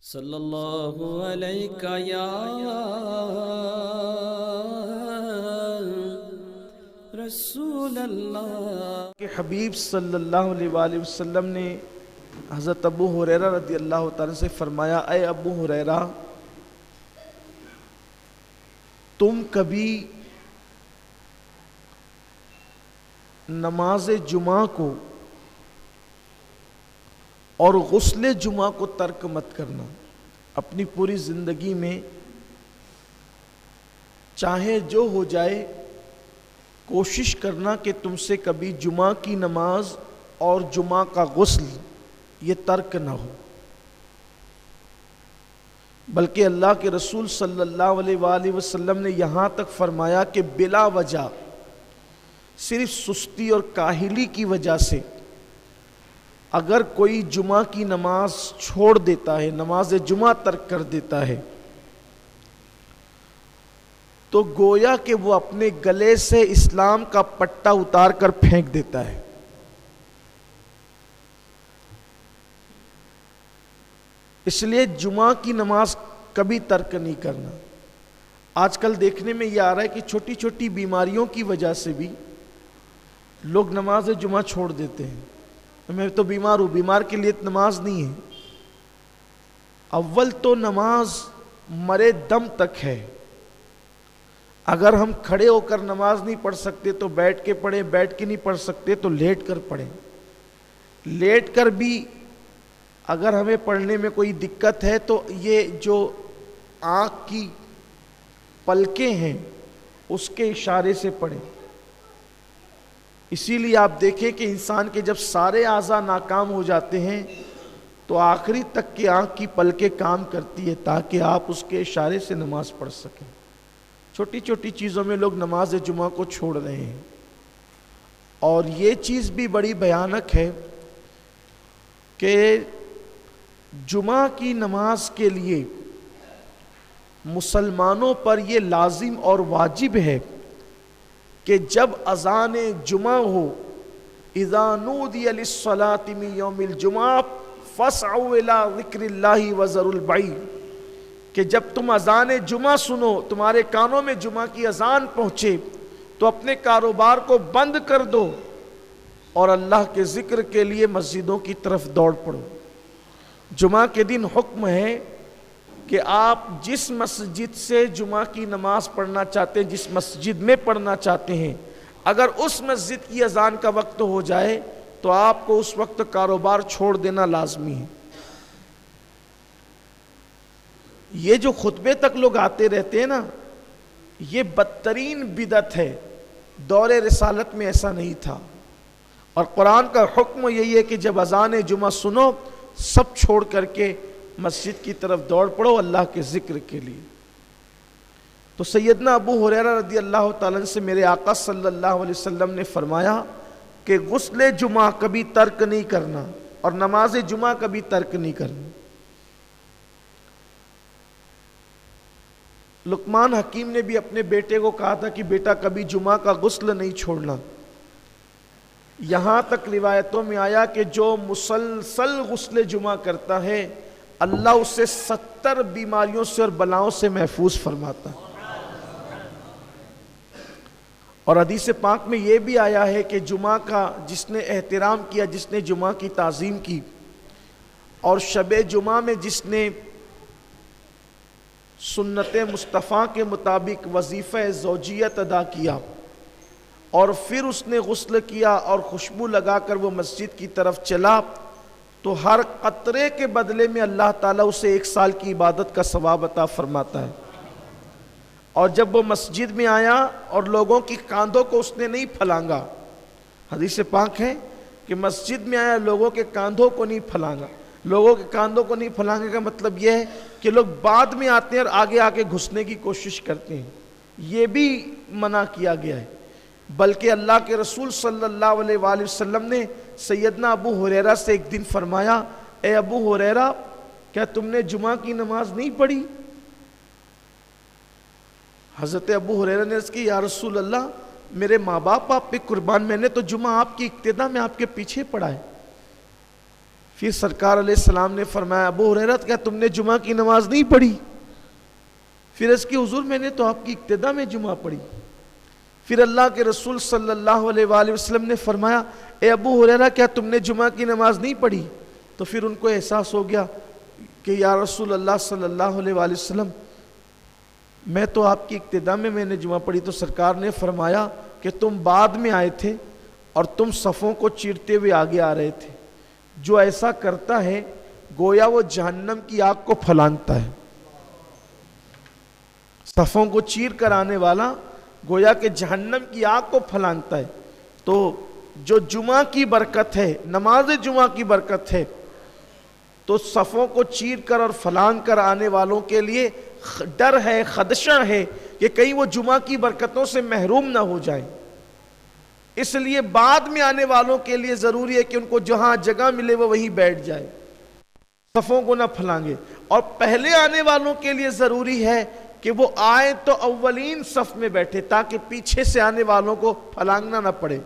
صلی اللہ علیہ یا رسول اللہ کہ حبیب صلی اللہ علیہ وآلہ وسلم نے حضرت ابو ہریرہ رضی اللہ تعالیٰ سے فرمایا، اے ابو ہریرہ، تم کبھی نماز جمعہ کو اور غسل جمعہ کو ترک مت کرنا۔ اپنی پوری زندگی میں چاہے جو ہو جائے کوشش کرنا کہ تم سے کبھی جمعہ کی نماز اور جمعہ کا غسل یہ ترک نہ ہو، بلکہ اللہ کے رسول صلی اللہ علیہ وآلہ وسلم نے یہاں تک فرمایا کہ بلا وجہ صرف سستی اور کاہلی کی وجہ سے اگر کوئی جمعہ کی نماز چھوڑ دیتا ہے، نماز جمعہ ترک کر دیتا ہے، تو گویا کہ وہ اپنے گلے سے اسلام کا پٹا اتار کر پھینک دیتا ہے۔ اس لیے جمعہ کی نماز کبھی ترک نہیں کرنا۔ آج کل دیکھنے میں یہ آ رہا ہے کہ چھوٹی چھوٹی بیماریوں کی وجہ سے بھی لوگ نماز جمعہ چھوڑ دیتے ہیں۔ میں تو بیمار ہوں، بیمار کے لیے نماز نہیں ہے۔ اول تو نماز مرے دم تک ہے۔ اگر ہم کھڑے ہو کر نماز نہیں پڑھ سکتے تو بیٹھ کے پڑھیں، بیٹھ کے نہیں پڑھ سکتے تو لیٹ کر پڑھیں۔ لیٹ کر بھی اگر ہمیں پڑھنے میں کوئی دقت ہے تو یہ جو آنکھ کی پلکیں ہیں اس کے اشارے سے پڑھیں۔ اسی لیے آپ دیکھیں کہ انسان کے جب سارے اعضاء ناکام ہو جاتے ہیں تو آخری تک کی آنکھ کی پلکیں کام کرتی ہے تاکہ آپ اس کے اشارے سے نماز پڑھ سکیں۔ چھوٹی چھوٹی چیزوں میں لوگ نماز جمعہ کو چھوڑ رہے ہیں، اور یہ چیز بھی بڑی بھیانک ہے کہ جمعہ کی نماز کے لیے مسلمانوں پر یہ لازم اور واجب ہے کہ جب اذان جمعہ ہو، اذا نودی للصلاة من یوم الجمعہ فاسعوا الی ذکر اللہ وذروا البیع، کہ جب تم اذان جمعہ سنو، تمہارے کانوں میں جمعہ کی اذان پہنچے تو اپنے کاروبار کو بند کر دو اور اللہ کے ذکر کے لیے مسجدوں کی طرف دوڑ پڑو۔ جمعہ کے دن حکم ہے کہ آپ جس مسجد سے جمعہ کی نماز پڑھنا چاہتے ہیں، جس مسجد میں پڑھنا چاہتے ہیں، اگر اس مسجد کی اذان کا وقت ہو جائے تو آپ کو اس وقت کاروبار چھوڑ دینا لازمی ہے۔ یہ جو خطبے تک لوگ آتے رہتے ہیں نا، یہ بدترین بدعت ہے۔ دور رسالت میں ایسا نہیں تھا، اور قرآن کا حکم یہی ہے کہ جب اذان جمعہ سنو سب چھوڑ کر کے مسجد کی طرف دوڑ پڑو اللہ کے ذکر کے لیے۔ تو سیدنا ابو ہریرہ رضی اللہ تعالیٰ عنہ سے میرے آقا صلی اللہ علیہ وسلم نے فرمایا کہ غسل جمعہ کبھی ترک نہیں کرنا اور نماز جمعہ کبھی ترک نہیں کرنا۔ لقمان حکیم نے بھی اپنے بیٹے کو کہا تھا کہ بیٹا کبھی جمعہ کا غسل نہیں چھوڑنا۔ یہاں تک روایتوں میں آیا کہ جو مسلسل غسل جمعہ کرتا ہے اللہ اسے 70 بیماریوں سے اور بلاؤں سے محفوظ فرماتا ہے۔ اور حدیث پاک میں یہ بھی آیا ہے کہ جمعہ کا جس نے احترام کیا، جس نے جمعہ کی تعظیم کی، اور شب جمعہ میں جس نے سنت مصطفیٰ کے مطابق وظیفہ زوجیت ادا کیا اور پھر اس نے غسل کیا اور خوشبو لگا کر وہ مسجد کی طرف چلا، تو ہر قطرے کے بدلے میں اللہ تعالیٰ اسے 1 سال کی عبادت کا ثواب عطا فرماتا ہے۔ اور جب وہ مسجد میں آیا اور لوگوں کی کاندھوں کو اس نے نہیں پھلانگا، حدیث پاک ہے کہ مسجد میں آیا لوگوں کے کاندھوں کو نہیں پھلانگا۔ لوگوں کے کاندھوں کو نہیں پھلانگے کا مطلب یہ ہے کہ لوگ بعد میں آتے ہیں اور آگے آگے گھسنے کی کوشش کرتے ہیں، یہ بھی منع کیا گیا ہے۔ بلکہ اللہ کے رسول صلی اللہ علیہ وآلہ وسلم نے سیدنا ابو ہریرہ سے ایک دن فرمایا، اے ابو ہریرہ، کیا تم نے جمعہ کی نماز نہیں پڑھی؟ حضرت ابو ہریرہ نے عرض کی، یا رسول اللہ، میرے ماں باپ آپ پہ قربان، میں نے تو جمعہ آپ کی اقتداء میں آپ کے پیچھے پڑھا ہے۔ پھر سرکار علیہ السلام نے فرمایا ابو ہریرہ کیا تم نے جمعہ کی نماز نہیں پڑھی؟ پھر اس کی حضور میں نے تو آپ کی ابتدا میں جمعہ پڑھی۔ پھر اللہ کے رسول صلی اللہ علیہ وآلہ وسلم نے فرمایا اے ابو ہریرہ کیا تم نے جمعہ کی نماز نہیں پڑھی؟ تو پھر ان کو احساس ہو گیا کہ یا رسول اللہ صلی اللہ علیہ وآلہ وسلم میں تو آپ کی ابتدا میں نے جمعہ پڑھی۔ تو سرکار نے فرمایا کہ تم بعد میں آئے تھے اور تم صفوں کو چیرتے ہوئے آگے آ رہے تھے، جو ایسا کرتا ہے گویا وہ جہنم کی آگ کو پھلانگتا ہے۔ صفوں کو چیر کر آنے والا گویا کہ جہنم کی آگ کو پھلانگتا ہے۔ تو جو جمعہ کی برکت ہے، نماز جمعہ کی برکت ہے، تو صفوں کو چیر کر اور پھلانگ کر آنے والوں کے لیے ڈر ہے، خدشہ ہے کہ کہیں وہ جمعہ کی برکتوں سے محروم نہ ہو جائیں۔ اس لیے بعد میں آنے والوں کے لیے ضروری ہے کہ ان کو جہاں جگہ ملے وہ وہیں بیٹھ جائے، صفوں کو نہ پھلانگے۔ اور پہلے آنے والوں کے لیے ضروری ہے کہ وہ آئیں تو اولین صف میں بیٹھے تاکہ پیچھے سے آنے والوں کو پھلانگنا نہ پڑے۔